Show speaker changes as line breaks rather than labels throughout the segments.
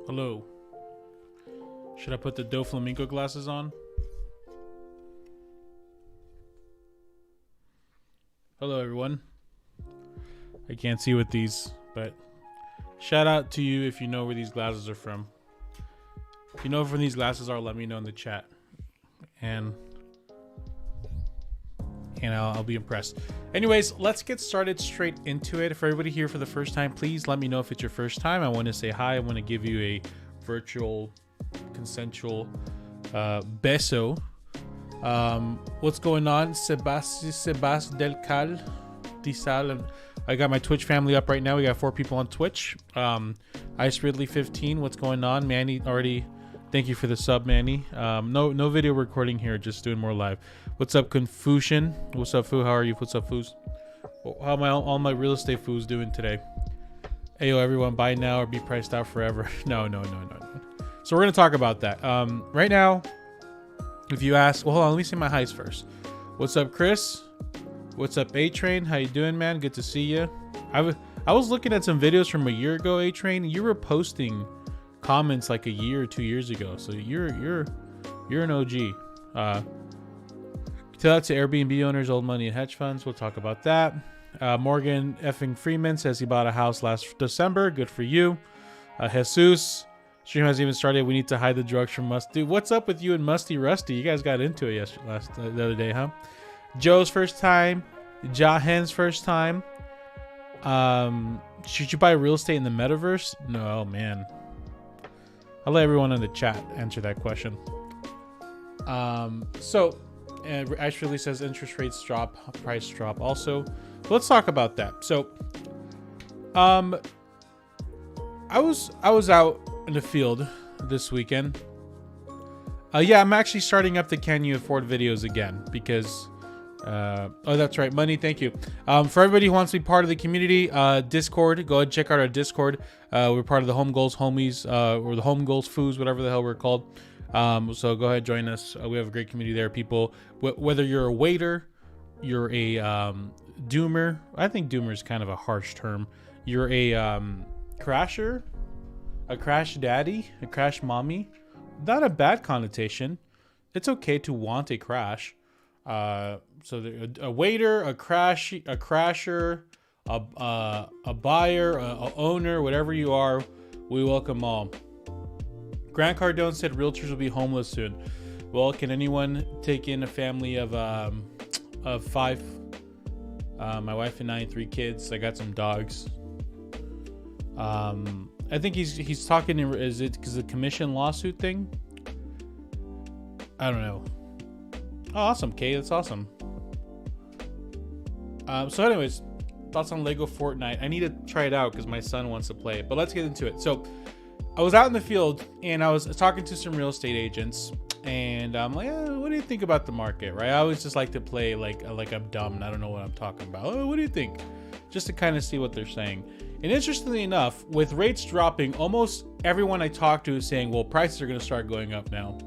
Hello. Should I put the Doflamingo glasses on? Hello, everyone. I can't see with these, but shout out to you if you know where these glasses are from. If you know where these glasses are, let me know in the chat. And and I'll be impressed. Anyways, let's get started straight into it. For everybody here for the first time, please let me know if it's your first time. I want to say hi. I want to give you a virtual consensual beso. What's going on? Sebas del Cal Disal. I got my Twitch family up right now. We got 4 people on Twitch. Ice Ridley 15. What's going on? Manny already. Thank you for the sub, Manny. No video recording here, just doing more live. What's up, Confucian? What's up, Foo? How are you? What's up, Foos? How am all my real estate Foos doing today? Ayo, everyone, buy now or be priced out forever. No. So we're gonna talk about that. Right now, if you ask, well, hold on, let me say my highs first. What's up, Chris? What's up, A-Train? How you doing, man? Good to see you. I was looking at some videos from a year ago, A-Train. You were posting comments like a year or 2 years ago, so you're an OG. Tell out to Airbnb owners, old money, and hedge funds. We'll talk about that. Morgan effing Freeman says he bought a house last December. Good for you. Jesus, stream hasn't even started. We need to hide the drugs from Musty. Dude, what's up with you and Musty Rusty? You guys got into it the other day, huh? Joe's first time. Jahen's first time. Should you buy real estate in the metaverse? No, man. I'll let everyone in the chat answer that question. Ash really says interest rates drop, price drop also. Let's talk about that. So, I was out in the field this weekend. Yeah, I'm actually starting up the Can You Afford videos again because, oh, that's right. Money. Thank you. For everybody who wants to be part of the community, Discord, go ahead and check out our Discord. We're part of the Home Goals Homies, or the Home Goals Foos, whatever the hell we're called. So go ahead, join us. We have a great community there. People, whether you're a waiter, you're a doomer. I think doomer is kind of a harsh term. You're a crasher, a crash daddy, a crash mommy. Not a bad connotation. It's okay to want a crash. So a waiter, a crasher, a buyer, a owner, whatever you are, we welcome all. Grant Cardone said realtors will be homeless soon. Well, can anyone take in a family of 5? My wife and I and 3 kids. I got some dogs. I think he's talking. Is it because of the commission lawsuit thing? I don't know. Oh, awesome, Kay. That's awesome. So anyways, thoughts on Lego Fortnite. I need to try it out because my son wants to play it. But let's get into it. So I was out in the field and I was talking to some real estate agents, and I'm like, what do you think about the market, right? I always just like to play like I'm dumb and I don't know what I'm talking about. Oh, what do you think? Just to kind of see what they're saying. And interestingly enough, with rates dropping, almost everyone I talk to is saying, well, prices are going to start going up now.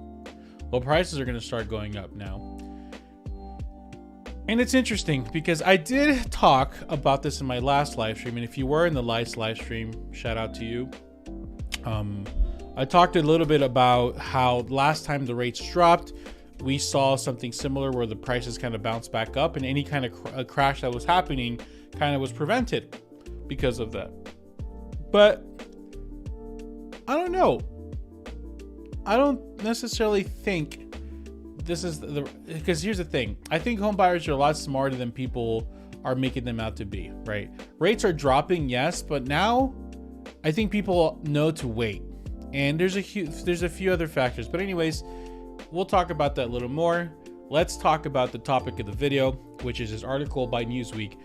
And it's interesting because I did talk about this in my last live stream. And if you were in the last live stream, shout out to you. I talked a little bit about how last time the rates dropped, we saw something similar where the prices kind of bounced back up, and any kind of crash that was happening kind of was prevented because of that. But I don't know. I don't necessarily think this is because here's the thing. I think home buyers are a lot smarter than people are making them out to be, right? Rates are dropping, yes, but now I think people know to wait, and there's a few other factors. But anyways, we'll talk about that a little more. Let's talk about the topic of the video, which is this article by Newsweek.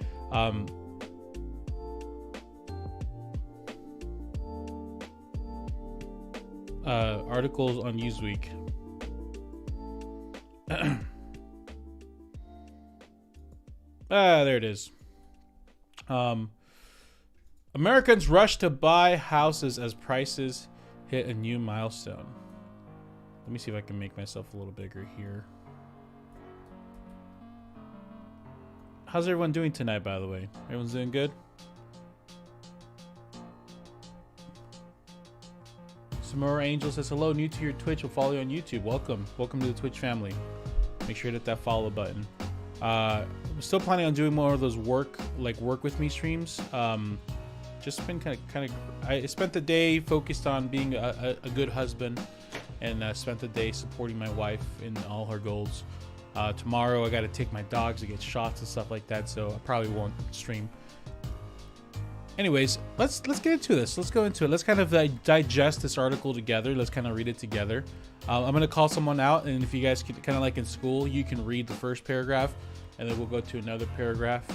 Articles on Newsweek. There it is. Americans rush to buy houses as prices hit a new milestone. Let me see if I can make myself a little bigger here. How's everyone doing tonight, by the way? Everyone's doing good? Samora Angel says, hello, new to your Twitch. We'll follow you on YouTube. Welcome to the Twitch family. Make sure to hit that follow button. I'm still planning on doing more of those work with me streams. Just been kind of. I spent the day focused on being a good husband, and spent the day supporting my wife in all her goals. Tomorrow I got to take my dogs to get shots and stuff like that, so I probably won't stream. Anyways, let's get into this. Let's go into it. Let's kind of digest this article together. Let's kind of read it together. I'm going to call someone out, and if you guys could, kind of like in school, you can read the first paragraph, and then we'll go to another paragraph,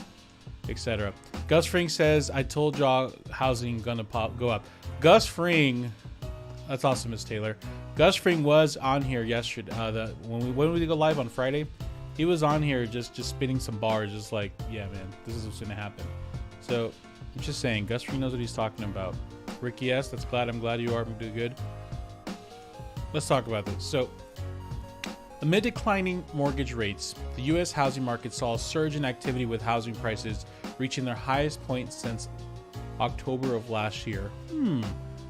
etc. Gus Fring says, I told y'all housing gonna go up. Gus Fring, that's awesome, Miss Taylor. Gus Fring was on here yesterday. When we go live on Friday, he was on here just spitting some bars, just like, yeah, man, this is what's gonna happen. So I'm just saying, Gus Fring knows what he's talking about. Ricky S, I'm glad you are doing good. Let's talk about this. So, amid declining mortgage rates, the U.S. housing market saw a surge in activity with housing prices reaching their highest point since October of last year.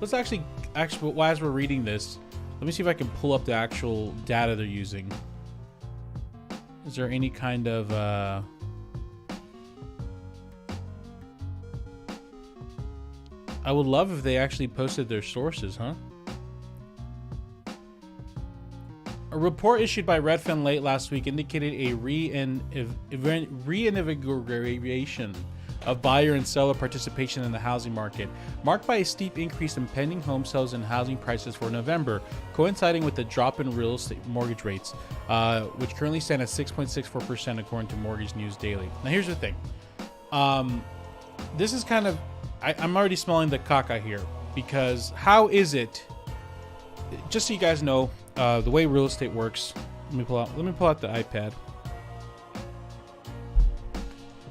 Let's actually, as we're reading this, let me see if I can pull up the actual data they're using. Is there any kind of I would love if they actually posted their sources, huh? A report issued by Redfin late last week indicated a reinvigoration of buyer and seller participation in the housing market, marked by a steep increase in pending home sales and housing prices for November, coinciding with the drop in real estate mortgage rates, which currently stand at 6.64% according to Mortgage News Daily. Now, here's the thing. This is kind of, I'm already smelling the caca here, because how is it, just so you guys know, the way real estate works, let me pull out the iPad.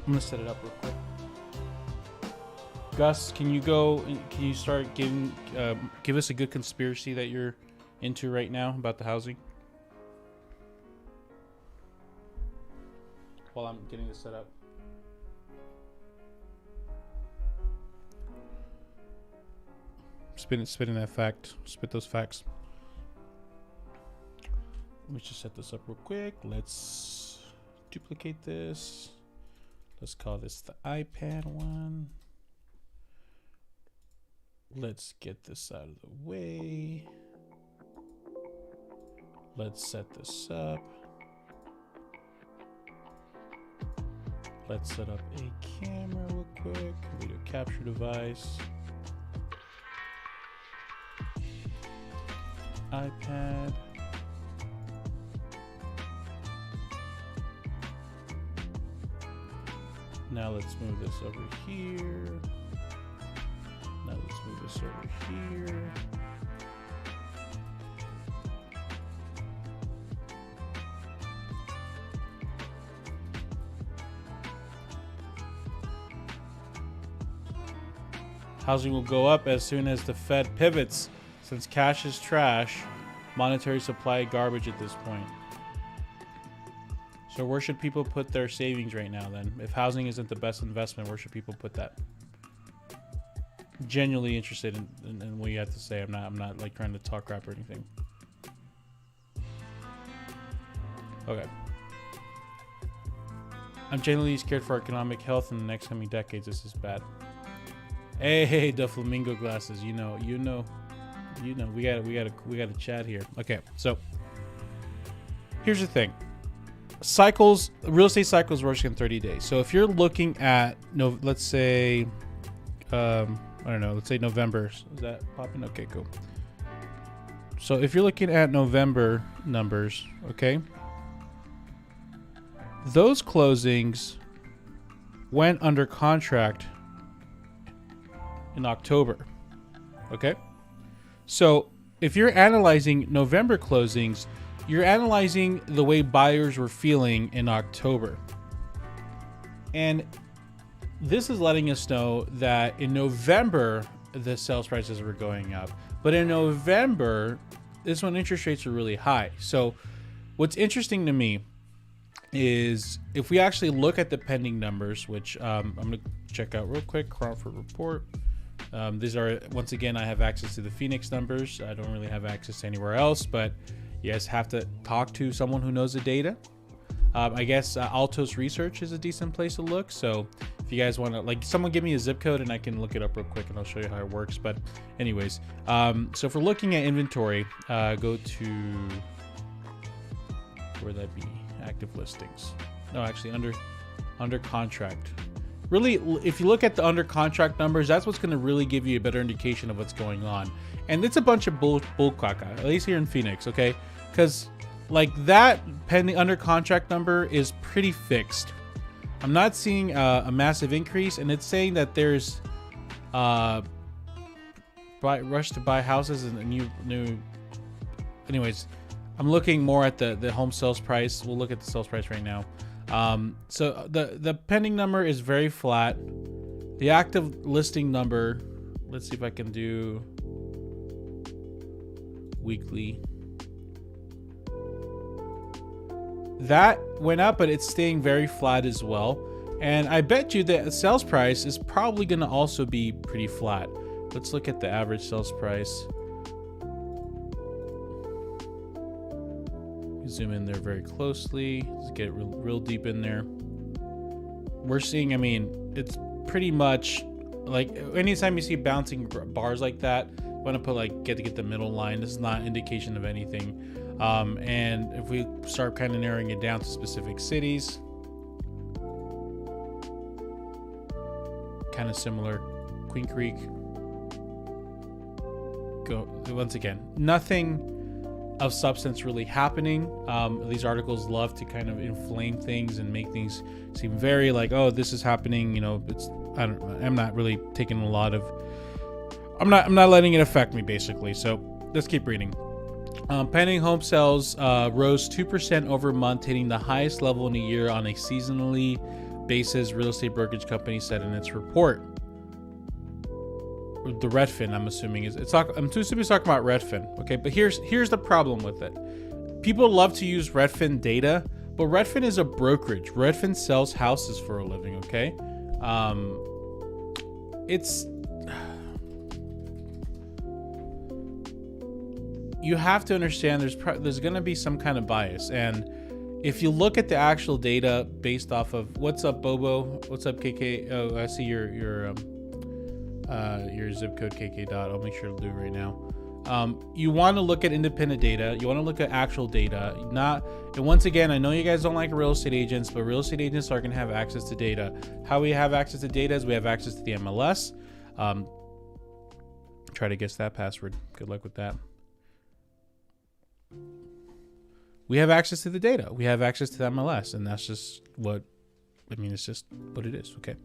I'm gonna set it up real quick. Gus, can you start give us a good conspiracy that you're into right now about the housing? While I'm getting this set up. Spitting that fact. Spit those facts. Let me just set this up real quick. Let's duplicate this. Let's call this the iPad one. Let's get this out of the way. Let's set this up. Let's set up a camera real quick. Video capture device. iPad. Now let's move this over here. Now let's move this over here. Housing will go up as soon as the Fed pivots. Since cash is trash, monetary supply garbage at this point. So where should people put their savings right now then? If housing isn't the best investment, where should people put that? Genuinely interested in what you have to say. I'm not like trying to talk crap or anything. Okay. I'm genuinely scared for economic health in the next coming decades. This is bad. Hey, the flamingo glasses. You know. We got a chat here. Okay, so here's the thing. Real estate cycles work in 30 days. So if you're looking at let's say, I don't know, let's say November. Is that popping? Okay, cool. So if you're looking at November numbers, okay, those closings went under contract in October. Okay. So if you're analyzing November closings, you're analyzing the way buyers were feeling in October. And this is letting us know that in November, the sales prices were going up. But in November, this is when interest rates are really high. So what's interesting to me is if we actually look at the pending numbers, which I'm going to check out real quick, Crawford report. These are, once again, I have access to the Phoenix numbers. I don't really have access to anywhere else, but you guys have to talk to someone who knows the data. I guess Altos Research is a decent place to look. So if you guys want to, like, someone give me a zip code and I can look it up real quick and I'll show you how it works. But anyways, so if we're looking at inventory, go to, where'd that be? active listings. No, actually under contract. Really, if you look at the under contract numbers, that's what's going to really give you a better indication of what's going on. And it's a bunch of bull caca, at least here in Phoenix, okay? Because like that pending under contract number is pretty fixed. I'm not seeing a massive increase, and it's saying that there's rush to buy houses and new. Anyways, I'm looking more at the home sales price. We'll look at the sales price right now. So the pending number is very flat. The active listing number, let's see if I can do weekly. That went up, but it's staying very flat as well. And I bet you that the sales price is probably going to also be pretty flat. Let's look at the average sales price. Zoom in there very closely. Let's get real deep in there. We're seeing, I mean, it's pretty much like anytime you see bouncing bars like that, you want to put like get the middle line. This is not an indication of anything. And if we start kind of narrowing it down to specific cities, kind of similar. Queen Creek. Go once again. Nothing of substance really happening. These articles love to kind of inflame things and make things seem very like, oh, this is happening. You know, I'm not really taking a lot of. I'm not letting it affect me basically. So let's keep reading. Pending home sales rose 2% over month, hitting the highest level in a year on a seasonally basis, real estate brokerage company said in its report. The Redfin, I'm assuming I'm too stupid to talk about Redfin. Okay, but here's the problem with it. People love to use Redfin data, but Redfin is a brokerage. Redfin sells houses for a living. Okay, you have to understand there's going to be some kind of bias, and if you look at the actual data based off of what's up, Bobo, what's up, KK? Oh, I see your zip code KK dot. I'll make sure to do it right now. You want to look at independent data. You want to look at actual data. And once again, I know you guys don't like real estate agents, but real estate agents are going to have access to data. How we have access to data is we have access to the MLS. Try to guess that password. Good luck with that. We have access to the data. We have access to the MLS, and that's just it's just what it is. Okay.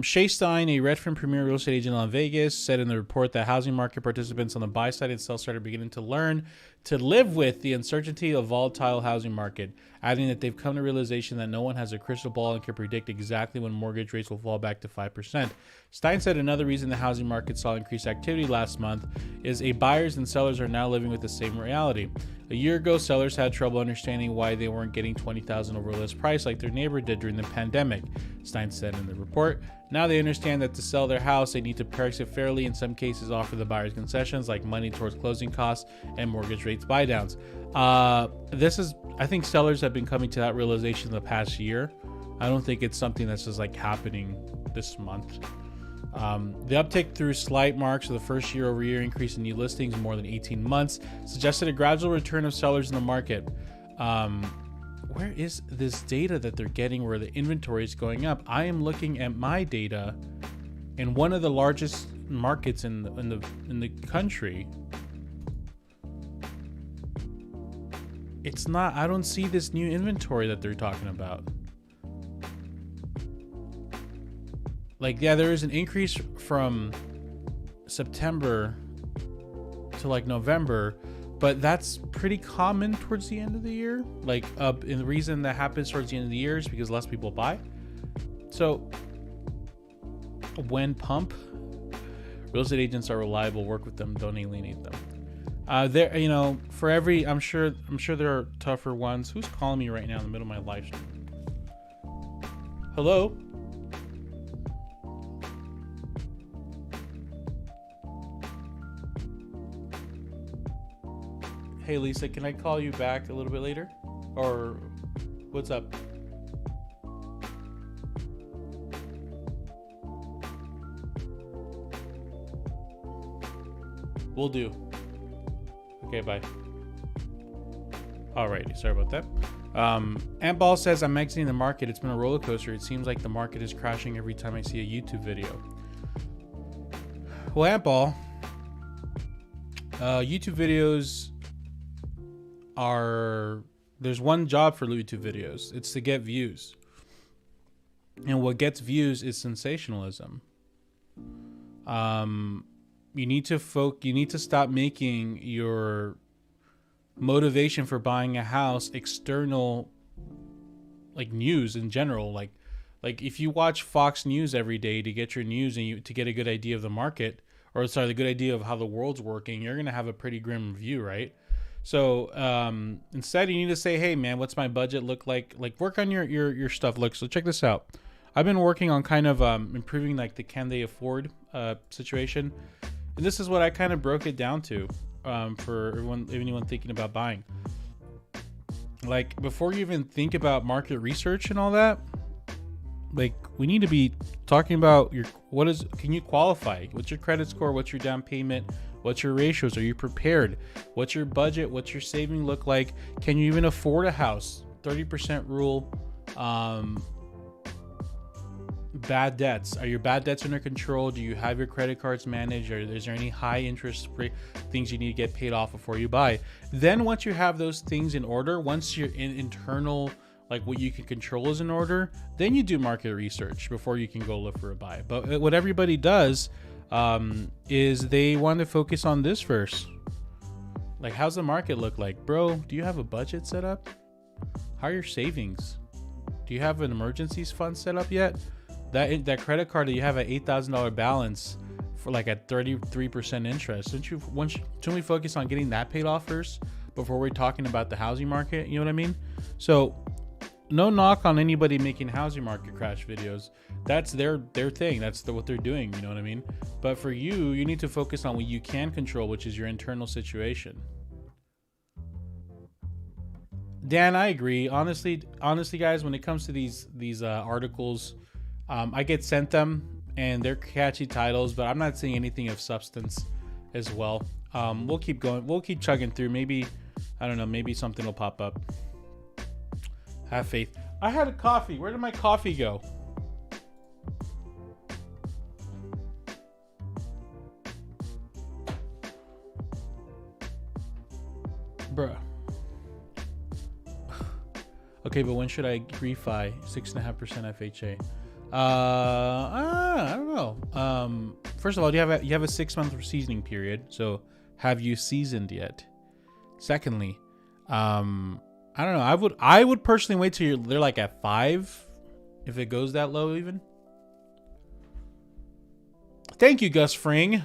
Shay Stein, a Redfin premier real estate agent in Las Vegas, said in the report that housing market participants on the buy side and sell side are beginning to learn to live with the uncertainty of volatile housing market, adding that they've come to realization that no one has a crystal ball and can predict exactly when mortgage rates will fall back to 5%. Stein said another reason the housing market saw increased activity last month is buyers and sellers are now living with the same reality. A year ago, sellers had trouble understanding why they weren't getting $20,000 over list price like their neighbor did during the pandemic, Stein said in the report. Now they understand that to sell their house, they need to price it fairly, in some cases offer the buyers concessions like money towards closing costs and mortgage rates buy downs. I think sellers have been coming to that realization the past year. I don't think it's something that's just like happening this month. The uptick through slight marks of the first year-over-year increase in new listings in more than 18 months suggested a gradual return of sellers in the market. Where is this data that they're getting where the inventory is going up? I am looking at my data in one of the largest markets in the country. It's not. I don't see this new inventory that they're talking about. Like, yeah, there is an increase from September to like November, but that's pretty common towards the end of the year. Like, and the reason that happens towards the end of the year is because less people buy. So, when pump, real estate agents are reliable. Work with them. Don't alienate them. For every, I'm sure there are tougher ones. Who's calling me right now in the middle of my live stream? Hello. Hey Lisa, can I call you back a little bit later? Or what's up? Will do. Okay, bye. Alrighty, sorry about that. Antball says, I'm exiting the market. It's been a roller coaster. It seems like the market is crashing every time I see a YouTube video. Well, Antball, YouTube videos there's one job for YouTube videos. It's to get views. And what gets views is sensationalism. You need to stop making your motivation for buying a house external, like news in general. Like if you watch Fox News every day to get your news and to get a good idea of the market, or sorry, the good idea of how the world's working, you're gonna have a pretty grim view, right? So instead, you need to say, hey man, what's my budget look like? Like work on your stuff. Look, so check this out. I've been working on kind of improving like the can they afford situation, and this is what I kind of broke it down to for anyone thinking about buying. Like before you even think about market research and all that, like we need to be talking about can you qualify? What's your credit score? What's your down payment? What's your ratios? Are you prepared? What's your budget? What's your saving look like? Can you even afford a house? 30% rule. Bad debts. Are your bad debts under control? Do you have your credit cards managed? Or is there any high interest things you need to get paid off before you buy? Then once you have those things in order, once your internal, like what you can control is in order, then you do market research before you can go look for a buy. But what everybody does is they want to focus on this first. Like, how's the market look like? Bro, do you have a budget set up? How are your savings? Do you have an emergencies fund set up yet? That credit card that you have at $8,000 balance for like at 33% interest. Shouldn't we focus on getting that paid off first before we're talking about the housing market? You know what I mean? So no knock on anybody making housing market crash videos. That's their thing. That's what they're doing. You know what I mean? But for you need to focus on what you can control, which is your internal situation. Dan, I agree. Honestly, guys, when it comes to these articles, I get sent them and they're catchy titles, but I'm not seeing anything of substance as well. We'll keep going. We'll keep chugging through. Maybe, I don't know, maybe something will pop up. Have faith. I had a coffee. Where did my coffee go? Bruh. Okay, but when should I refi? 6.5% FHA. I don't know. First of all, you have a 6-month seasoning period. So have you seasoned yet? Secondly, I don't know. I would personally wait till they're like at 5, if it goes that low even. Thank you, Gus Fring.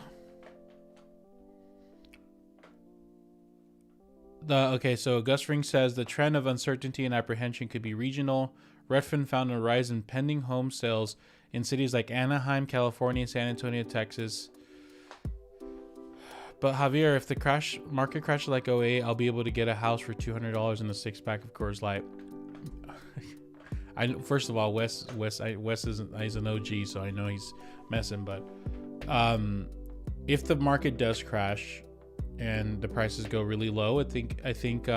Okay, so Gus Fring says the trend of uncertainty and apprehension could be regional. Redfin found a rise in pending home sales in cities like Anaheim, California, San Antonio, Texas. But Javier, if the market crashes like 08, I'll be able to get a house for $200 and a 6-pack of Coors Light. First of all, Wes he's an OG, so I know he's messing. But if the market does crash and the prices go really low, I think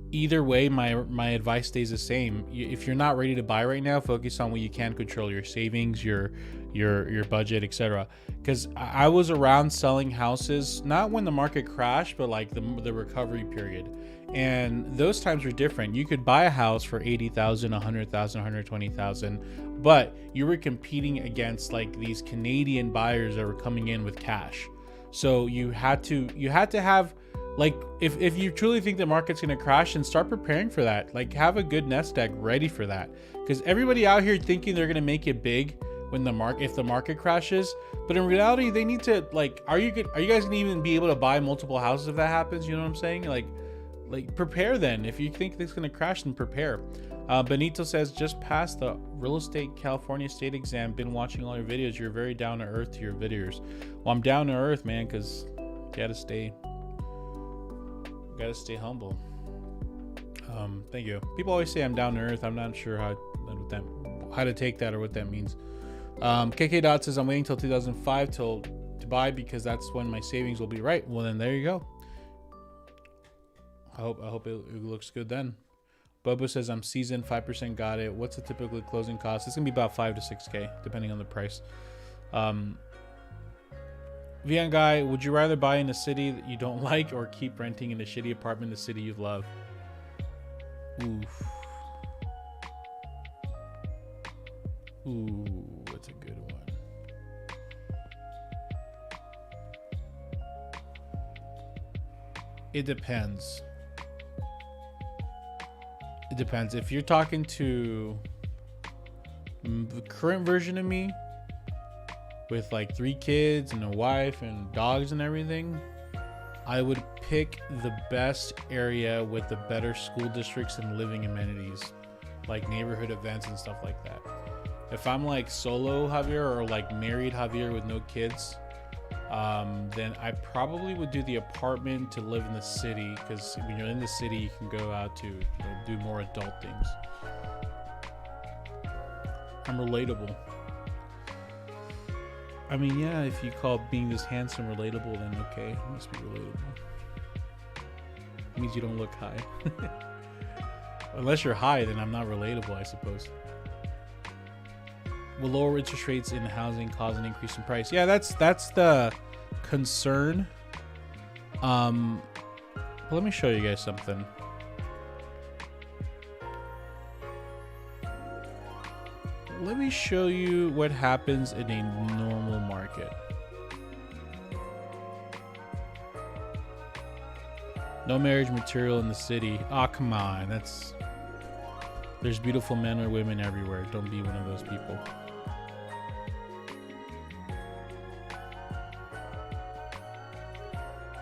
either way, my advice stays the same. If you're not ready to buy right now, focus on what you can control: your savings, your budget, etc. Because I was around selling houses, not when the market crashed, but like the recovery period, and those times were different. You could buy a house for $80,000, $100,000, $120,000, but you were competing against like these Canadian buyers that were coming in with cash. So you had to have, like, if you truly think the market's going to crash, and start preparing for that. Like, have a good nest egg ready for that. Because everybody out here thinking they're going to make it big if the market crashes, but in reality, they need to, like, are you guys going to even be able to buy multiple houses if that happens? You know what I'm saying? Like prepare then. If you think it's going to crash, then prepare. Benito says, just passed the real estate California state exam. Been watching all your videos. You're very down to earth to your videos. Well, I'm down to earth, man, because gotta stay humble. Thank you. People always say I'm down to earth. I'm not sure how to take that or what that means. KK Dot says, I'm waiting till 2005 to buy because that's when my savings will be right. Well, then there you go. I hope it looks good then. Bobo says I'm seasoned, 5% got it. What's the typical closing cost? It's gonna be about 5 to 6K depending on the price. Vian guy, would you rather buy in a city that you don't like or keep renting in a shitty apartment in the city you love? Oof. Ooh, that's a good one. It depends. It depends. If you're talking to the current version of me with like 3 kids and a wife and dogs and everything, I would pick the best area with the better school districts and living amenities, like neighborhood events and stuff like that. If I'm like solo Javier or like married Javier with no kids, then I probably would do the apartment to live in the city, because when you're in the city you can go out to do more adult things. I'm relatable. I mean, yeah, if you call being this handsome relatable, then okay, it must be relatable. It means you don't look high. Unless you're high, then I'm not relatable, I suppose. Will lower interest rates in housing cause an increase in price? Yeah, that's the concern. Let me show you guys something. Let me show you what happens in a normal market. No marriage material in the city. Oh, come on. There's beautiful men or women everywhere. Don't be one of those people.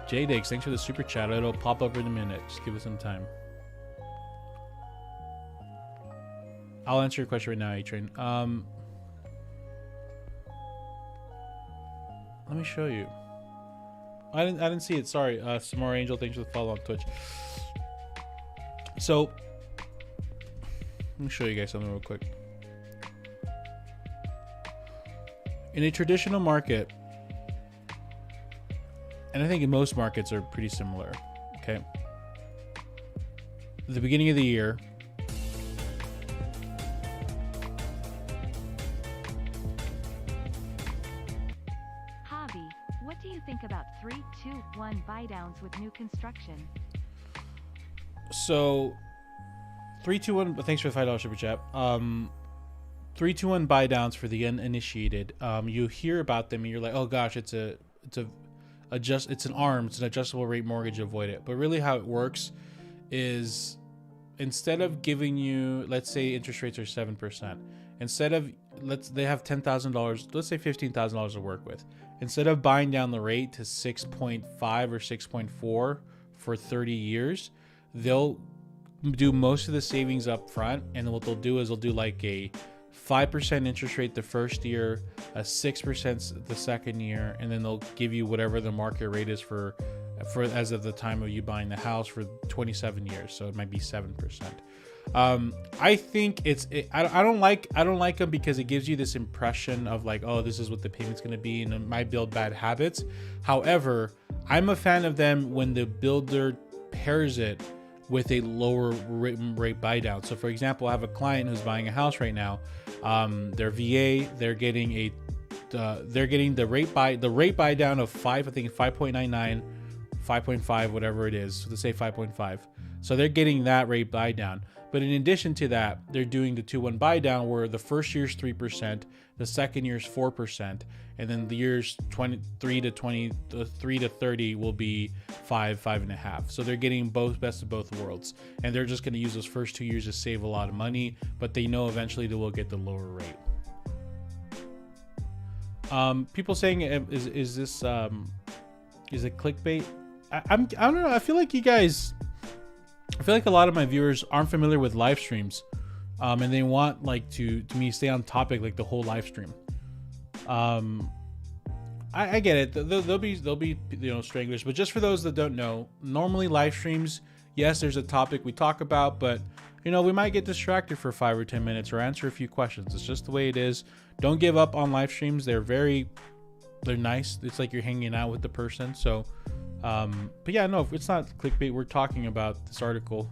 J-Dix, thanks for the super chat. It'll pop up in a minute. Just give us some time. I'll answer your question right now, A-Train. Let me show you. I didn't see it. Sorry. Samara Angel, thanks for the follow on Twitch. So, let me show you guys something real quick. In a traditional market, and I think in most markets are pretty similar, okay? At the beginning of the year,
Javi, what do you think about 3-2-1 buy-downs with new construction?
So 3-2-1, thanks for the $5 super chat. 3-2-1 buy downs for the uninitiated. You hear about them and you're like, oh gosh, it's an adjustable rate mortgage, avoid it. But really how it works is, instead of giving you, let's say interest rates are 7%, instead of, they have $10,000, let's say $15,000 to work with. Instead of buying down the rate to 6.5 or 6.4 for 30 years, they'll do most of the savings up front, and what they'll do is they'll do like a 5% interest rate the first year, a 6% the second year, and then they'll give you whatever the market rate is for as of the time of you buying the house for 27 years. So it might be 7%. I think I don't like them because it gives you this impression of like, oh, this is what the payment's going to be, and it might build bad habits. However, I'm a fan of them when the builder pairs it with a lower rate buy down. So for example, I have a client who's buying a house right now. Their VA, they're getting the rate buy down of 5, I think 5.99, 5.5, whatever it is. So let's say 5.5. So they're getting that rate buy down. But in addition to that, they're doing the 2-1 buy down, where the first year's 3%, the second year's 4%, and then the years 23 to 30 will be 5.5. So they're getting best of both worlds, and they're just going to use those first 2 years to save a lot of money, but they know eventually they will get the lower rate. People saying, is this is it clickbait? I don't know. I feel like a lot of my viewers aren't familiar with live streams, and they want like to me stay on topic like the whole live stream. I get it. There'll be stranglers, but just for those that don't know, normally live streams, yes, there's a topic we talk about, but we might get distracted for 5 or 10 minutes or answer a few questions. It's just the way it is. Don't give up on live streams. They're nice. It's like you're hanging out with the person. So But yeah, no, it's not clickbait. We're talking about this article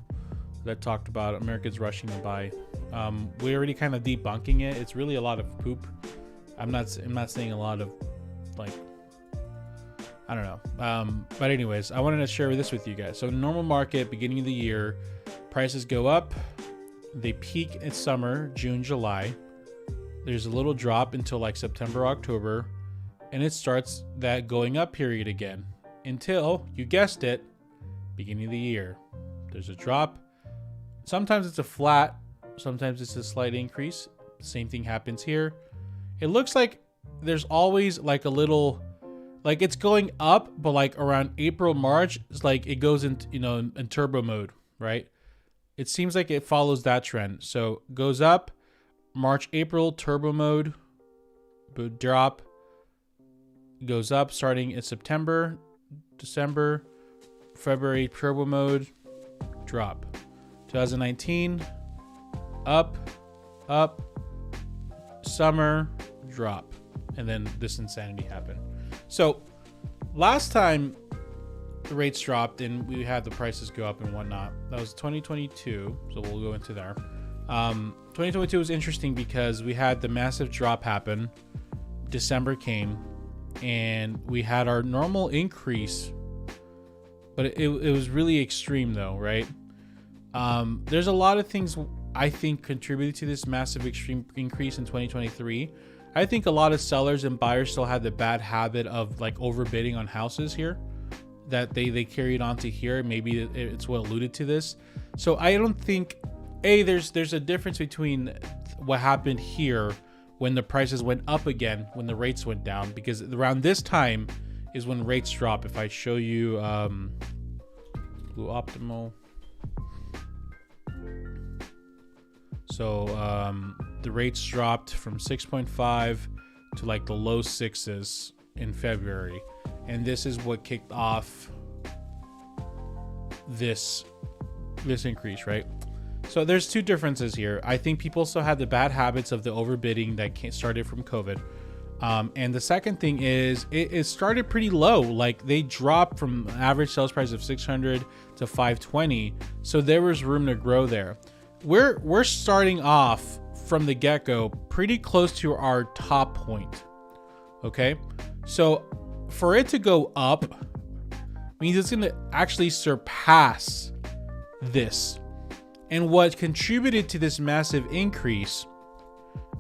that talked about Americans rushing to buy. We're already kind of debunking it. It's really a lot of poop. I'm not saying a lot of, like, I don't know. But anyways, I wanted to share this with you guys. So normal market, beginning of the year, prices go up. They peak in summer, June, July. There's a little drop until like September, October, and it starts that going up period again until, you guessed it, beginning of the year. There's a drop. Sometimes it's a flat, sometimes it's a slight increase. Same thing happens here. It looks like there's always like a little, like it's going up, but like around April, March, it's like it goes into, in turbo mode, right? It seems like it follows that trend. So goes up, March, April, turbo mode, drop, goes up starting in September, December, February, turbo mode, drop. 2019, up, summer, drop. And then this insanity happened. So last time the rates dropped and we had the prices go up and whatnot, that was 2022. So we'll go into there. 2022 was interesting because we had the massive drop happen. December came and we had our normal increase, but it was really extreme though, right? There's a lot of things I think contributed to this massive extreme increase in 2023. I think a lot of sellers and buyers still had the bad habit of like overbidding on houses here that they carried on to here. Maybe it's what alluded to this. So I don't think, there's a difference between what happened here when the prices went up again, when the rates went down, because around this time is when rates drop. If I show you Blue Optimal. So the rates dropped from 6.5 to like the low 6s in February. And this is what kicked off this increase, right? So there's two differences here. I think people still had the bad habits of the overbidding that started from COVID. And the second thing is it started pretty low. Like they dropped from average sales price of 600 to 520. So there was room to grow there. We're starting off from the get-go pretty close to our top point. Okay. So for it to go up means it's going to actually surpass this. And what contributed to this massive increase,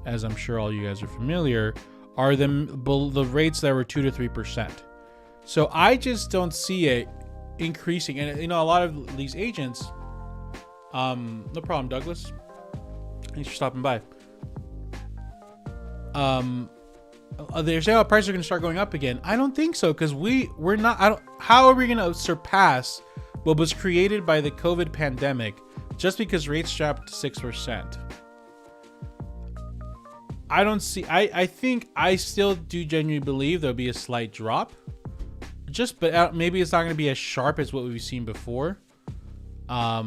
as I'm sure all you guys are familiar, are the rates that were 2 to 3%. So I just don't see it increasing. And a lot of these agents, no problem, Douglas. Thanks for stopping by. They're saying, oh, prices are going to start going up again. I don't think so, because we're not. How are we going to surpass what was created by the COVID pandemic just because rates dropped 6%? I don't see. I think I still do genuinely believe there'll be a slight drop. But maybe it's not going to be as sharp as what we've seen before. But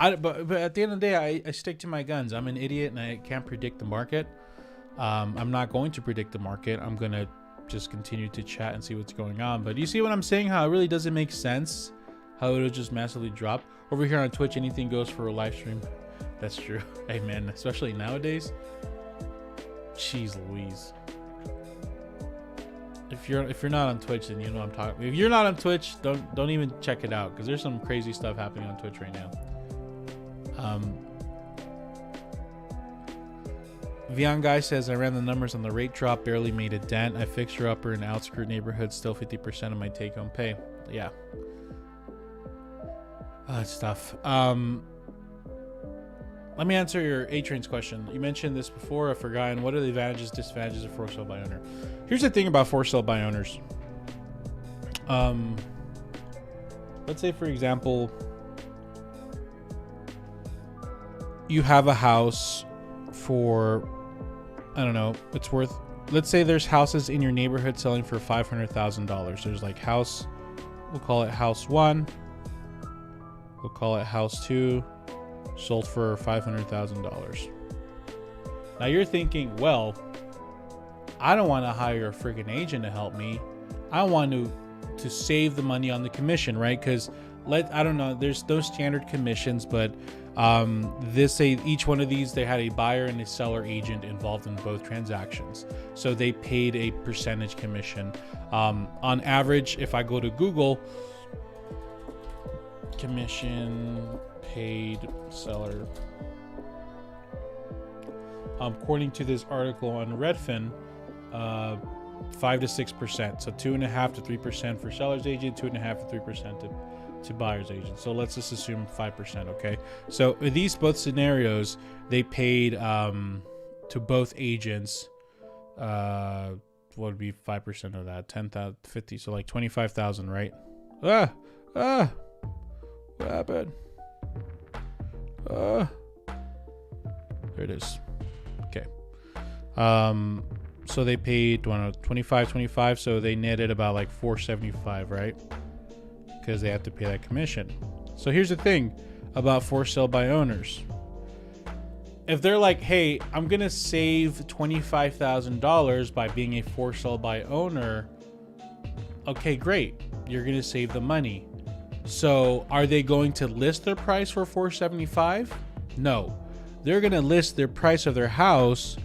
at the end of the day, I stick to my guns. I'm an idiot and I can't predict the market. I'm not going to predict the market. I'm going to just continue to chat and see what's going on. But you see what I'm saying? How it really doesn't make sense. How it'll just massively drop. Over here on Twitch, anything goes for a live stream. That's true. Hey man, especially nowadays. Jeez Louise. If you're not on Twitch, then you know what I'm talking. If you're not on Twitch, don't even check it out, because there's some crazy stuff happening on Twitch right now. Vian Guy says, I ran the numbers on the rate drop, barely made a dent. I fixture upper and outskirt neighborhoods, still 50% of my take home pay. Yeah. That's tough. Let me answer your A-Trains question. You mentioned this before, I forgot. And what are the advantages, disadvantages of for sale by owner? Here's the thing about for sale by owners. Let's say, for example, you have a house for, I don't know, it's worth, let's say there's houses in your neighborhood selling for $500,000. There's like house, we'll call it house 1. We'll call it house 2. Sold for $500,000. Now you're thinking, well, I don't want to hire a freaking agent to help me. I want to to save the money on the commission, right? Because I don't know, there's those standard commissions, but each one of these, they had a buyer and a seller agent involved in both transactions, so they paid a percentage commission. On average, if I go to Google, commission paid seller, according to this article on Redfin, 5 to 6%. So 2.5 to 3% for seller's agent, 2.5 to 3% to buyer's agent. So let's just assume 5%. Okay. So in these both scenarios, they paid to both agents. What would be 5% of that? 10,000, 50. So like 25,000, right? What happened? There it is. Okay. So they paid 25, so they netted about like 475, right? Because they have to pay that commission. So here's the thing about for sale by owners. If they're like, hey, I'm gonna save $25,000 by being a for sale by owner, okay, great, you're gonna save the money. So are they going to list their price for $475? No, they're gonna list their price of their house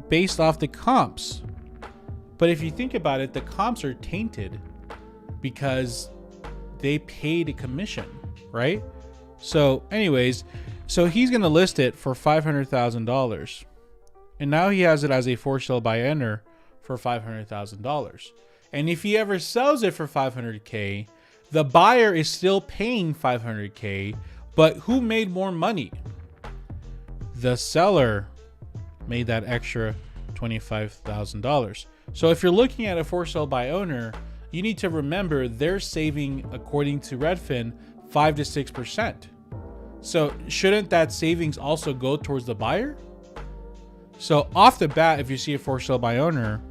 based off the comps. But if you think about it, the comps are tainted because they paid a commission, right? So anyways, so he's going to list it for $500,000. And now he has it as a for sale by owner for $500,000. And if he ever sells it for $500K, the buyer is still paying $500K, but who made more money? The seller made that extra $25,000. So if you're looking at a for sale by owner, you need to remember they're saving, according to Redfin, 5 to 6%. So shouldn't that savings also go towards the buyer? So off the bat, if you see a for sale by owner,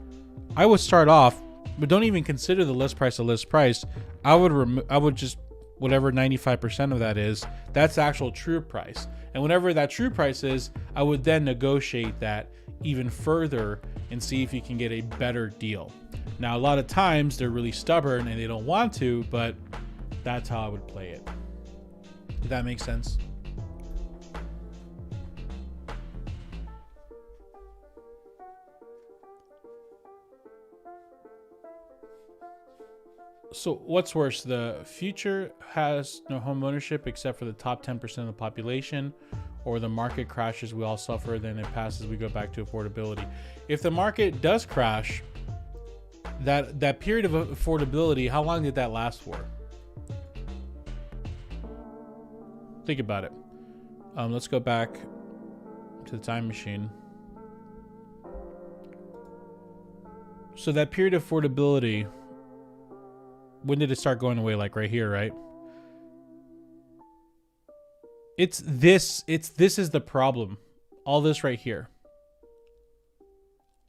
I would start off, but don't even consider the list price a list price. I would just, whatever 95% of that is, that's the actual true price. And whatever that true price is, I would then negotiate that even further and see if you can get a better deal. Now, a lot of times they're really stubborn and they don't want to, but that's how I would play it. Does that make sense? So what's worse, the future has no home ownership except for the top 10% of the population, or the market crashes, we all suffer, then it passes, we go back to affordability? If the market does crash, that period of affordability, how long did that last for? Think about it. Let's go back to the time machine. So that period of affordability, when did it start going away? Like right here, right? This is the problem. All this right here.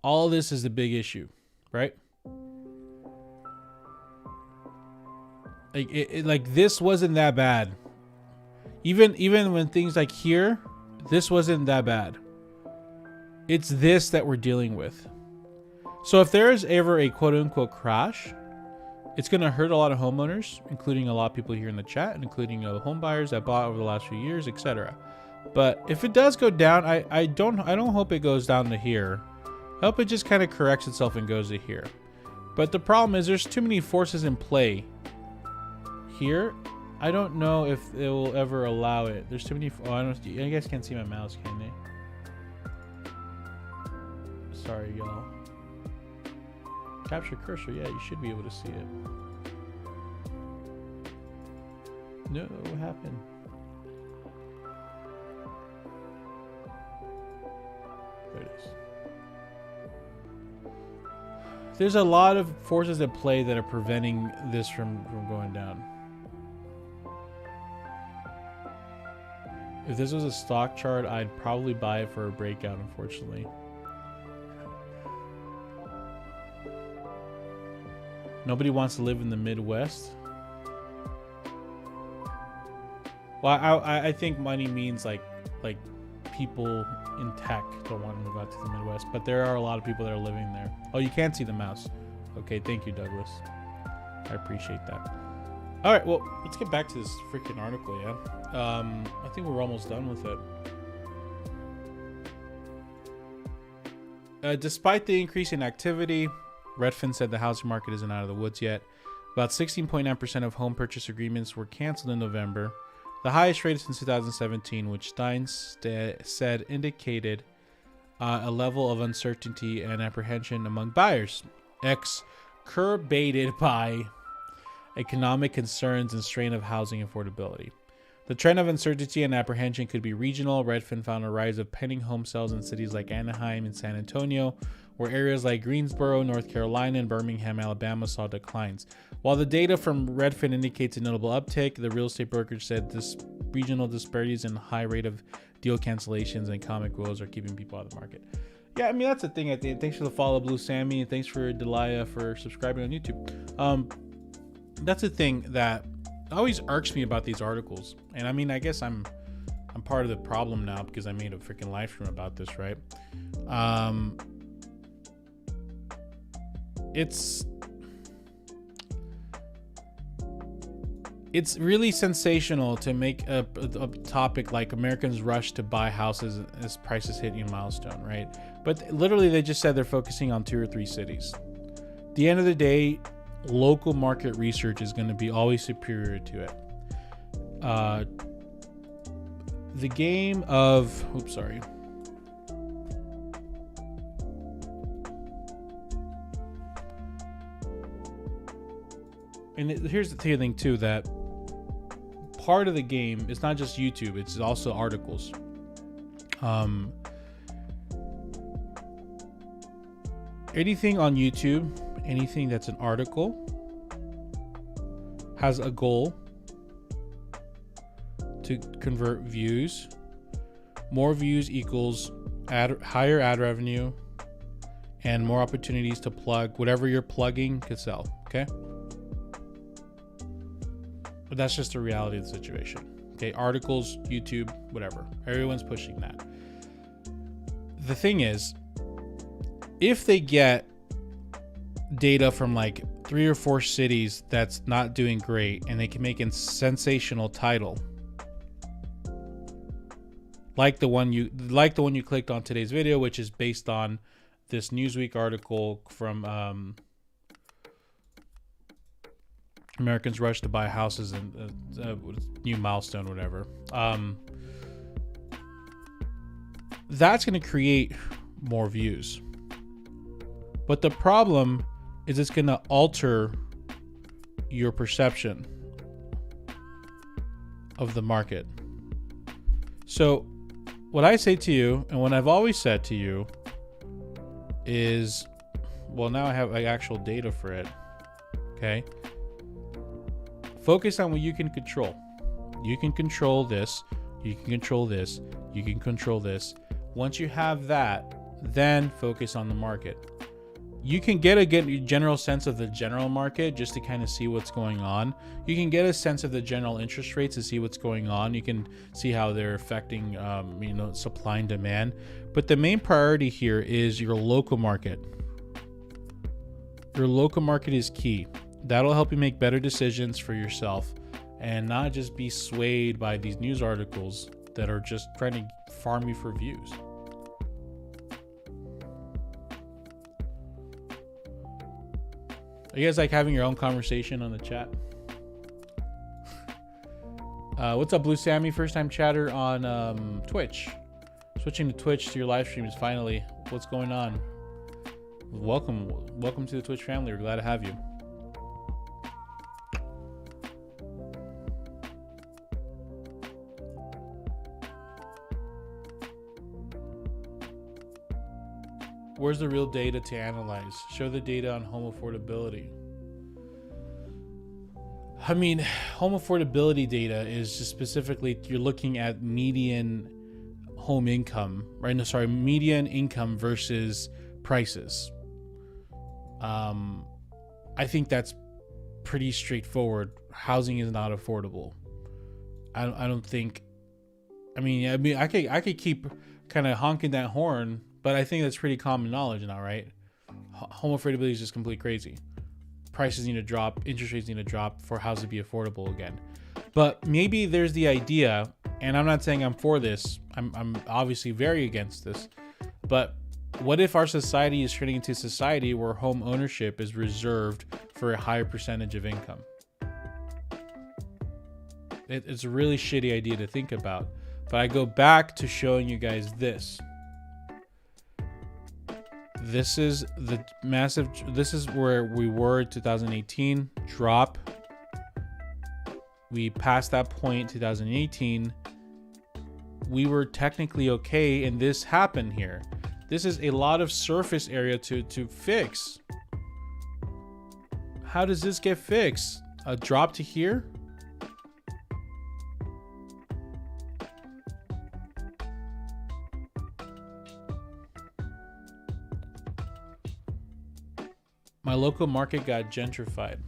All this is the big issue, right? Like this wasn't that bad. Even when things like here, this wasn't that bad. It's this that we're dealing with. So if there is ever a quote unquote crash, it's going to hurt a lot of homeowners, including a lot of people here in the chat, and including home buyers that bought over the last few years, etc. But if it does go down, I don't hope it goes down to here. I hope it just kind of corrects itself and goes to here. But the problem is there's too many forces in play here. I don't know if it will ever allow it. There's too many. You guys can't see my mouse, can they? Sorry, y'all. Capture cursor. Yeah, you should be able to see it. No, what happened? There it is. There's a lot of forces at play that are preventing this from going down. If this was a stock chart, I'd probably buy it for a breakout, unfortunately. Nobody wants to live in the Midwest. Well, I think money means like people in tech don't want to move out to the Midwest, but there are a lot of people that are living there. Oh, you can't see the mouse. Okay, thank you, Douglas. I appreciate that. All right, well, let's get back to this freaking article, yeah? I think we're almost done with it. Despite the increase in activity, Redfin said the housing market isn't out of the woods yet. About 16.9% of home purchase agreements were canceled in November, the highest rate since 2017, which Stein said indicated a level of uncertainty and apprehension among buyers, exacerbated by economic concerns and strain of housing affordability. The trend of uncertainty and apprehension could be regional. Redfin found a rise of pending home sales in cities like Anaheim and San Antonio, where areas like Greensboro, North Carolina, and Birmingham, Alabama saw declines. While the data from Redfin indicates a notable uptick, the real estate brokerage said this regional disparities and high rate of deal cancellations and comic woes are keeping people out of the market. Yeah, I mean, that's the thing. I think. Thanks for the follow, Blue Sammy, and thanks for Delia for subscribing on YouTube. That's the thing that always irks me about these articles. And I mean, I guess I'm part of the problem now because I made a freaking live stream about this, right? It's really sensational to make a topic like Americans rush to buy houses as prices hit new milestone, right? But literally they just said they're focusing on 2 or 3 cities. At the end of the day, local market research is going to be always superior to it. The game of, and here's the thing too, that part of the game is not just YouTube, it's also articles. Anything on YouTube, anything that's an article has a goal to convert views. More views equals higher ad revenue and more opportunities to plug whatever you're plugging could sell. Okay. But that's just the reality of the situation. Okay. Articles, YouTube, whatever. Everyone's pushing that. The thing is, if they get data from like 3 or 4 cities that's not doing great and they can make a sensational title, like the one you clicked on today's video, which is based on this Newsweek article from Americans rush to buy houses and new milestone, whatever. That's going to create more views. But the problem is it's going to alter your perception of the market. So what I say to you, and what I've always said to you, is, well, now I have like actual data for it. Okay. Focus on what you can control. You can control this. You can control this. You can control this. Once you have that, then focus on the market. You can get a general sense of the general market just to kind of see what's going on. You can get a sense of the general interest rates to see what's going on. You can see how they're affecting, supply and demand. But the main priority here is your local market. Your local market is key. That'll help you make better decisions for yourself and not just be swayed by these news articles that are just trying to farm you for views. Are you guys like having your own conversation on the chat? What's up, Blue Sammy? First time chatter on Twitch. Switching to Twitch to your live streams finally. What's going on? Welcome to the Twitch family. We're glad to have you. Where's the real data to analyze? Show the data on home affordability. I mean, home affordability data is just specifically, you're looking at median home income, right? No, sorry, median income versus prices. I think that's pretty straightforward. Housing is not affordable. I don't think. I mean, I could keep kind of honking that horn, but I think that's pretty common knowledge now, right? Home affordability is just complete crazy. prices need to drop, interest rates need to drop for houses to be affordable again. But maybe there's the idea, and I'm not saying I'm for this. I'm obviously very against this. But what if our society is turning into a society where home ownership is reserved for a higher percentage of income? It's a really shitty idea to think about. But I go back to showing you guys this. This is the massive, this is where we were in 2018, drop. We passed that point in 2018. We were technically okay, and this happened here. This is a lot of surface area to fix. How does this get fixed? A drop to here? My local market got gentrified.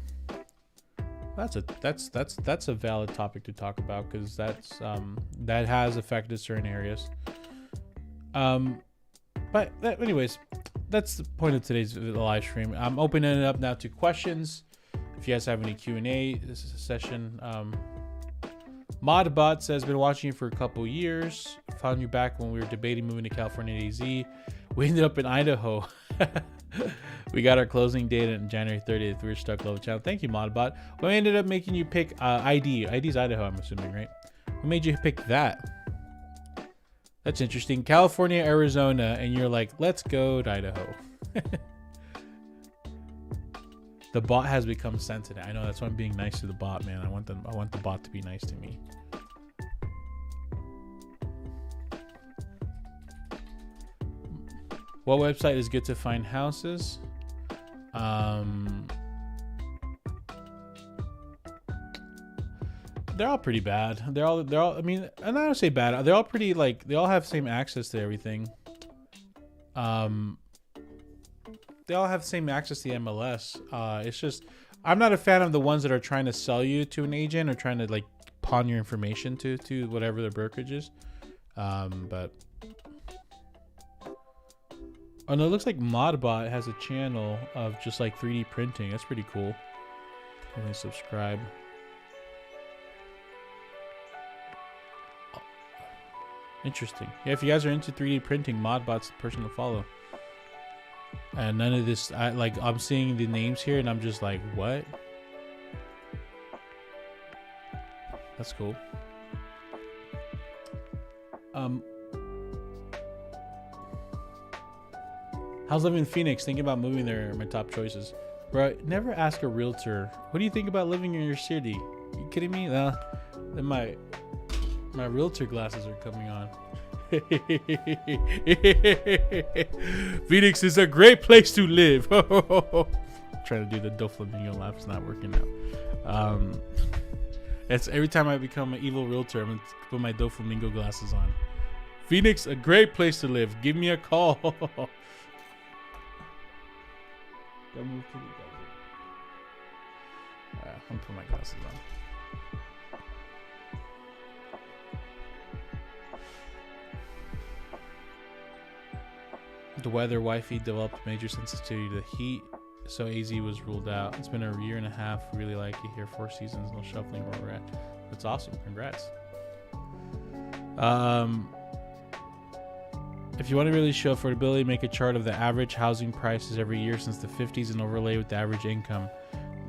That's a valid topic to talk about, because that has affected certain areas. But anyways, that's the point of today's live stream. I'm opening it up now to questions. If you guys have any Q&A, this is a session. Modbot says, been watching you for a couple years. Found you back when we were debating moving to California AZ. We ended up in Idaho. We got our closing date on January 30th. We were stuck low channel. Thank you, Modbot. We ended up making you pick ID. ID's Idaho, I'm assuming, right? We made you pick that. That's interesting. California, Arizona, and you're like, let's go to Idaho. The bot has become sensitive. I know, that's why I'm being nice to the bot, man. I want the bot to be nice to me. What website is good to find houses? They're all pretty bad. They're all, I mean, and I don't say bad. They're all pretty, like, they all have same access to everything. They all have the same access to the MLS. It's just, I'm not a fan of the ones that are trying to sell you to an agent or trying to, like, pawn your information to whatever the brokerage is. But oh no, it looks like Modbot has a channel of just like 3D printing. That's pretty cool. Definitely subscribe. Interesting. Yeah, if you guys are into 3D printing, Modbot's the person to follow. And none of this, I'm seeing the names here and I'm just like, what? That's cool. How's living in Phoenix? Thinking about moving there are my top choices. Bro, never ask a realtor, what do you think about living in your city? You kidding me? Then my realtor glasses are coming on. Phoenix is a great place to live. Trying to do the Doflamingo laugh. It's not working out. It's every time I become an evil realtor, I'm going to put my Doflamingo glasses on. Phoenix, a great place to live. Give me a call. Don't move to the desert. I'm putting my glasses on. The weather, Wi-Fi developed major sensitivity to the heat, so AZ was ruled out. It's been a year and a half. Really like it here. 4 seasons, no shuffling where we're at. That's awesome. Congrats. If you want to really show affordability, make a chart of the average housing prices every year since the 50s and overlay with the average income.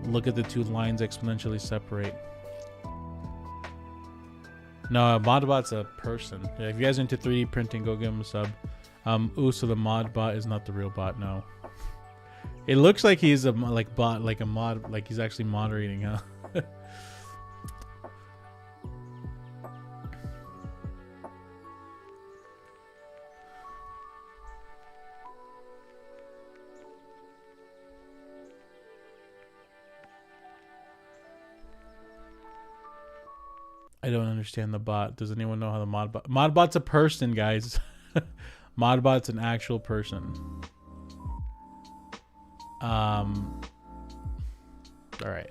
Look at the two lines exponentially separate. No, Modbot's a person. Yeah, if you guys are into 3D printing, go give him a sub. So the Modbot is not the real bot, no. It looks like he's a bot, like a mod, like he's actually moderating, huh? I don't understand the bot. Does anyone know how the Modbot's a person, guys. Modbot's an actual person. All right.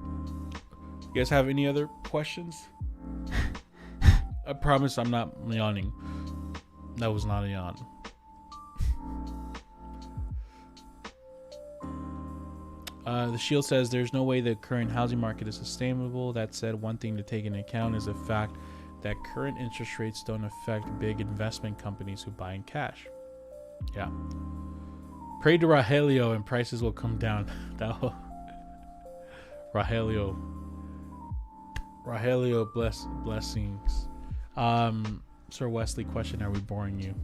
You guys have any other questions? I promise I'm not yawning. That was not a yawn. The Shield says there's no way the current housing market is sustainable. That said, one thing to take into account is the fact that current interest rates don't affect big investment companies who buy in cash. Yeah. Pray to Rogelio and prices will come down. Rogelio, blessings. Sir Wesley, question: are we boring you?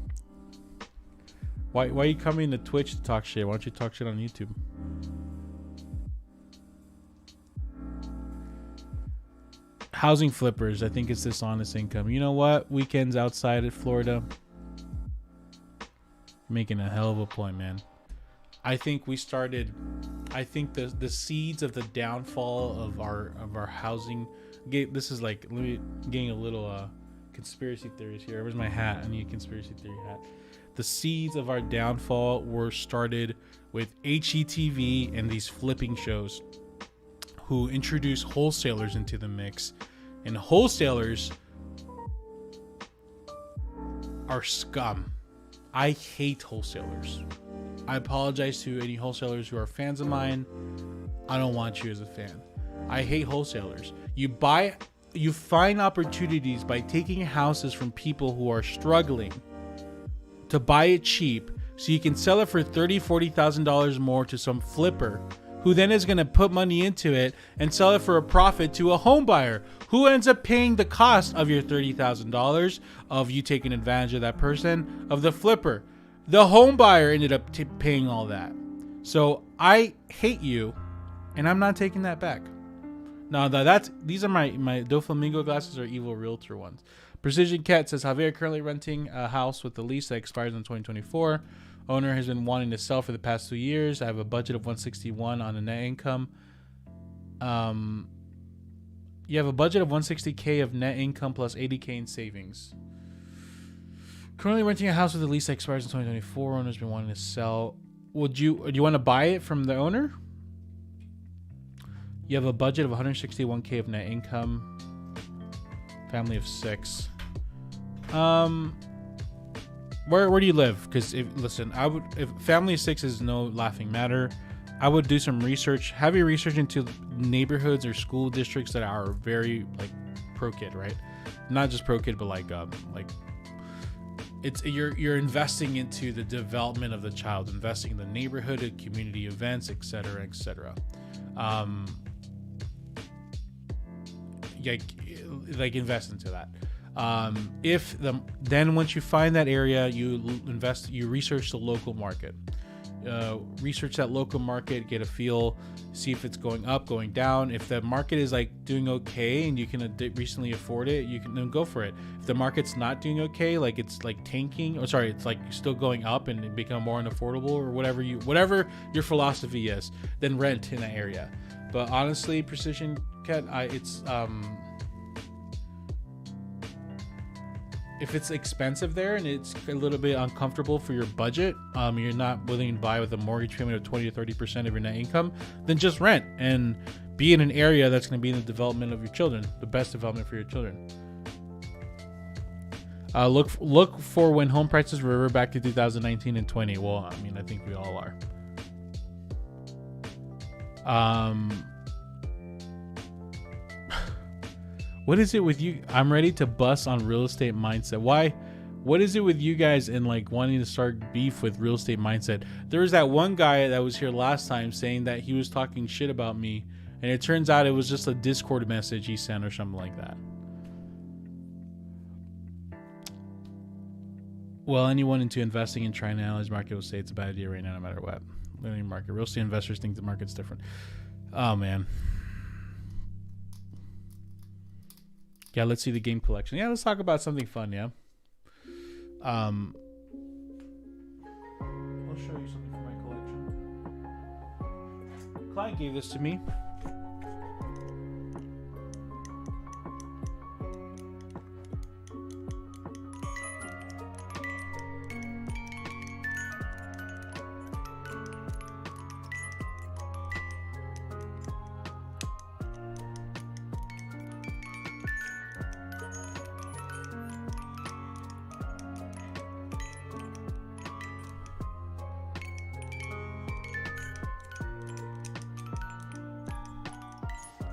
Why are you coming to Twitch to talk shit? Why don't you talk shit on YouTube? Housing flippers, I think it's dishonest income. You know what? Weekends outside of Florida, making a hell of a point, man. I think we started. I think the seeds of the downfall of our housing. This is like getting a little conspiracy theories here. Where's my hat? I need a conspiracy theory hat. The seeds of our downfall were started with HGTV and these flipping shows, who introduced wholesalers into the mix, and wholesalers are scum. I hate wholesalers. I apologize to any wholesalers who are fans of mine. I don't want you as a fan. I hate wholesalers. You find opportunities by taking houses from people who are struggling to buy it cheap, so you can sell it for $30,000-$40,000 more to some flipper, who then is going to put money into it and sell it for a profit to a home buyer, who ends up paying the cost of your $30,000 of you taking advantage of that person, of the flipper. The home buyer ended up paying all that. So I hate you, and I'm not taking that back. Now these are my Doflamingo glasses, are evil realtor ones. Precision Cat says Javier currently renting a house with a lease that expires in 2024. Owner has been wanting to sell for the past 2 years. I have a budget of 161 on a net income. You have a budget of 160K of net income plus 80K in savings. Currently renting a house with a lease that expires in 2024. Owner's been wanting to sell. Do you want to buy it from the owner? You have a budget of 161K of net income. Family of 6. Where do you live? Because if family of 6 is no laughing matter, I would do some research, heavy research into neighborhoods or school districts that are very like pro kid, right? Not just pro kid, but like it's you're investing into the development of the child, investing in the neighborhood, community events, etc., etc. Like invest into that. Then once you find that area, you research the local market. Research that local market, get a feel, see if it's going up, going down. If the market is like doing okay and you can recently afford it, you can then go for it. If the market's not doing okay, like it's like tanking, or sorry, it's like still going up and it become more unaffordable, or whatever your philosophy is, then rent in that area. But honestly, Precision Cat, if it's expensive there and it's a little bit uncomfortable for your budget, you're not willing to buy with a mortgage payment of 20 to 30% of your net income, then just rent and be in an area that's going to be in the development of your children, the best development for your children. Look for when home prices revert back to 2019 and 20. Well, I mean, I think we all are. What is it with you? I'm ready to bust on real estate mindset. Why? What is it with you guys and like wanting to start beef with real estate mindset? There was that one guy that was here last time saying that he was talking shit about me, and it turns out it was just a Discord message he sent or something like that. Well, anyone into investing and trying to analyze market will say it's a bad idea right now, no matter what. Learning market. Real estate investors think the market's different. Oh man. Yeah, let's see the game collection. Yeah, let's talk about something fun, yeah? I'll show you something from my collection. Client gave this to me.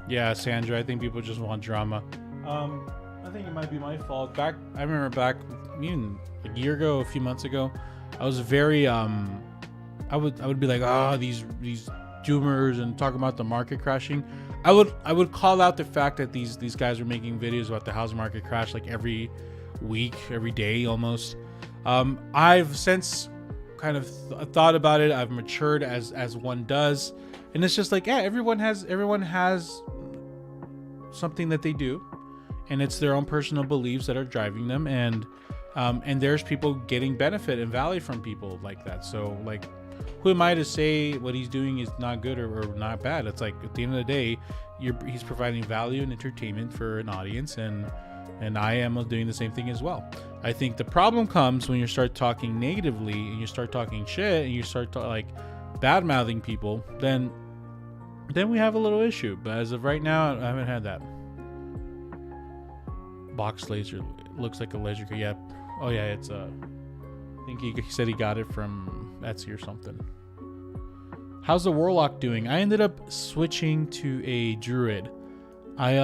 Yeah, Sandra. I think people just want drama. I think it might be my fault. I remember back even a year ago, a few months ago, I was very I would be like, these doomers and talking about the market crashing. I would call out the fact that these guys are making videos about the housing market crash like every week, every day almost. I've since kind of thought about it. I've matured as one does, and it's just like, yeah, everyone has something that they do, and it's their own personal beliefs that are driving them, and there's people getting benefit and value from people like that. So like, who am I to say what he's doing is not good or not bad? It's like, at the end of the day, he's providing value and entertainment for an audience, and I am doing the same thing as well. I think the problem comes when you start talking negatively and you start talking shit and you start like bad mouthing people, then we have a little issue. But as of right now, I haven't had that. Box laser looks like a laser. Yeah. Oh yeah, it's I think he said he got it from Etsy or something. How's the warlock doing? I ended up switching to a druid. I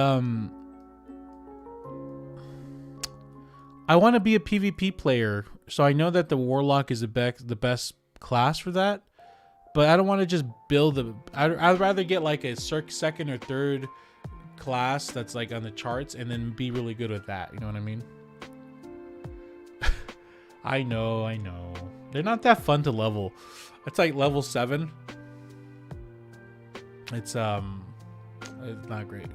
want to be a PvP player, so I know that the warlock is the best class for that. But I don't want to just build I'd rather get like a second or third class that's like on the charts and then be really good with that. You know what I mean? I know. They're not that fun to level. It's like level 7. It's not great.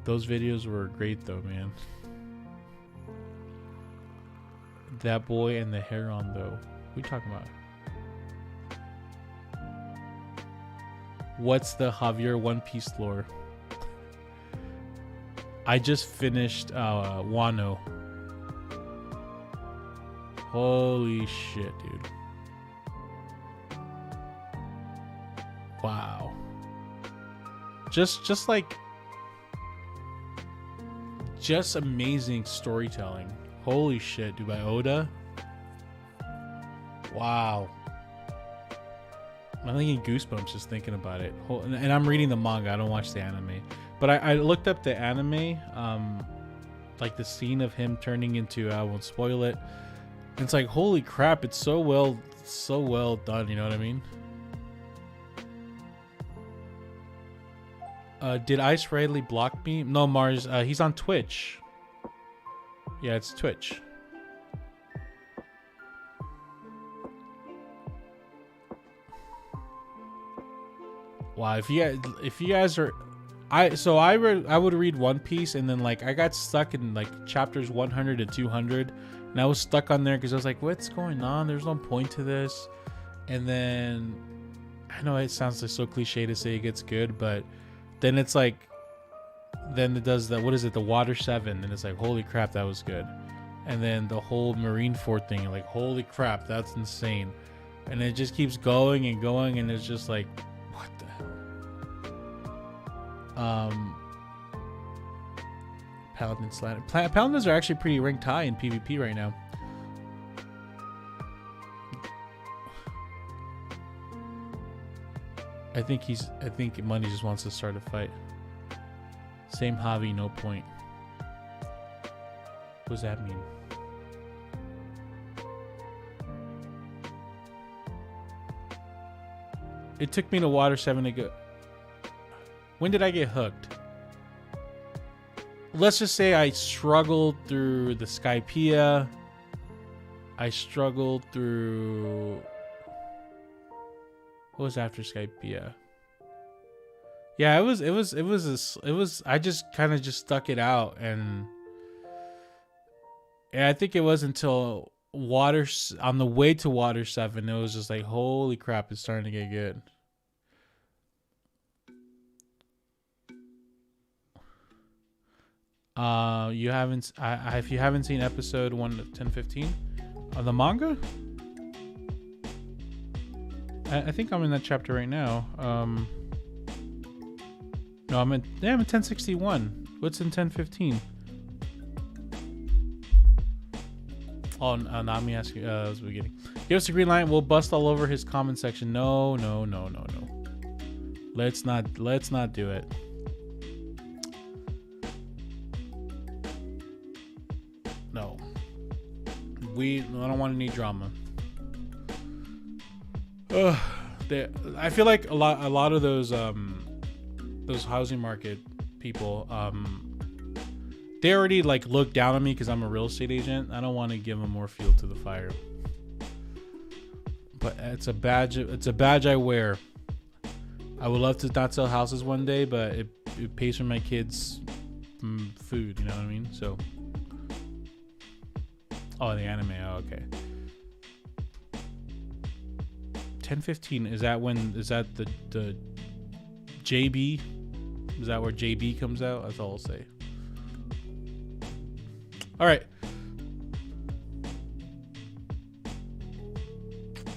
Those videos were great though, man. That boy and the hair on though. What are you talking about? What's the Javier One Piece lore? I just finished Wano. Holy shit, dude. Wow. Just like amazing storytelling. Holy shit, dude, by Oda. Wow. I'm thinking goosebumps just thinking about it. And I'm reading the manga. I don't watch the anime. But I looked up the anime, like the scene of him turning into, I won't spoil it. And it's like, holy crap, it's so well done, you know what I mean? Did Ice Riley block me? No, Mars, he's on Twitch. Yeah, it's Twitch. Wow, if you guys are, I would read One Piece, and then like I got stuck in like chapters 100 to 200, and I was stuck on there because I was like, what's going on? There's no point to this. And then I know it sounds like so cliche to say it gets good, but then it's like, then it does the, what is it, the Water 7, and it's like, holy crap, that was good. And then the whole Marineford thing, like, holy crap, that's insane. And it just keeps going and going, and it's just like, what the hell? Paladin Slander. Paladins are actually pretty ranked high in PvP right now. I think Money just wants to start a fight. Same hobby, no point. What does that mean? It took me to Water 7 to go. When did I get hooked? Let's just say I struggled through the Skypiea. I struggled through... What was after Skypiea? Yeah, it was I just kind of just stuck it out, and I think it was until on the way to Water 7, it was just like, holy crap, it's starting to get good. If you haven't seen episode 1015 of the manga, I think I'm in that chapter right now. No, I'm in 1061. What's in 1015? Oh, not me asking. That's the beginning. Give us a green light. We'll bust all over his comment section. No. Let's not do it. No. I don't want any drama. I feel like a lot of those housing market people, they already like look down on me because I'm a real estate agent. I don't want to give them more fuel to the fire. But it's a badge I wear. I would love to not sell houses one day, but it pays for my kids' food. You know what I mean? So. Oh, the anime. Oh, okay. 10:15. Is that the JB? Is that where JB comes out? That's all I'll say. All right.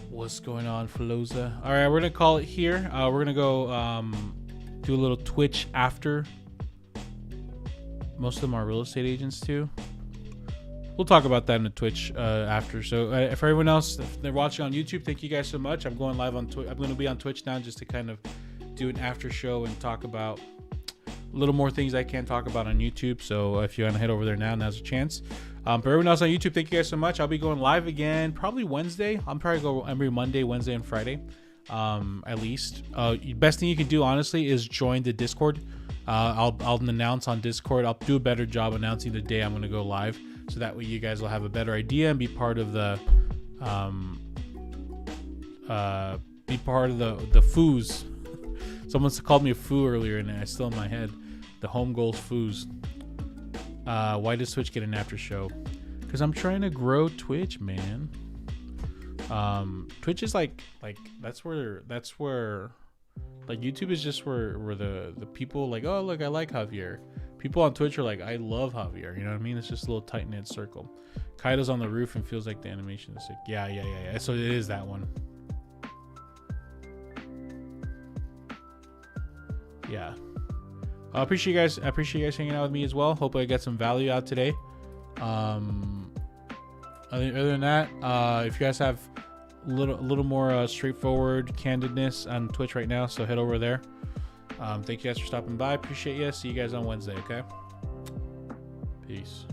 What's going on, Filosa? All right, we're gonna call it here. We're gonna go do a little Twitch after. Most of them are real estate agents too. We'll talk about that in the Twitch after. So for everyone else, if they're watching on YouTube, thank you guys so much. I'm going live on Twitch. I'm going to be on Twitch now just to kind of do an after show and talk about a little more things I can't talk about on YouTube. So if you want to head over there now's a chance. For everyone else on YouTube, thank you guys so much. I'll be going live again probably Wednesday. I'm probably go every Monday, Wednesday, and Friday, at least. Best thing you can do, honestly, is join the Discord. I'll announce on Discord. I'll do a better job announcing the day I'm going to go live. So that way you guys will have a better idea and be part of the foos. Someone called me a foo earlier and it's still in my head. The home goals foos. Why does Twitch get an after show? Because I'm trying to grow Twitch, man. Twitch is like that's where like YouTube is just where the people like, oh look, I like Javier. People on Twitch are like, I love Javier. You know what I mean? It's just a little tight-knit circle. Kaido's on the roof and feels like the animation is sick. Yeah. So it is that one. Yeah. I appreciate you guys. I appreciate you guys hanging out with me as well. Hope I get some value out today. Other than that, if you guys have a little more straightforward candidness on Twitch right now, so head over there. Thank you guys for stopping by. Appreciate you. See you guys on Wednesday, okay? Peace.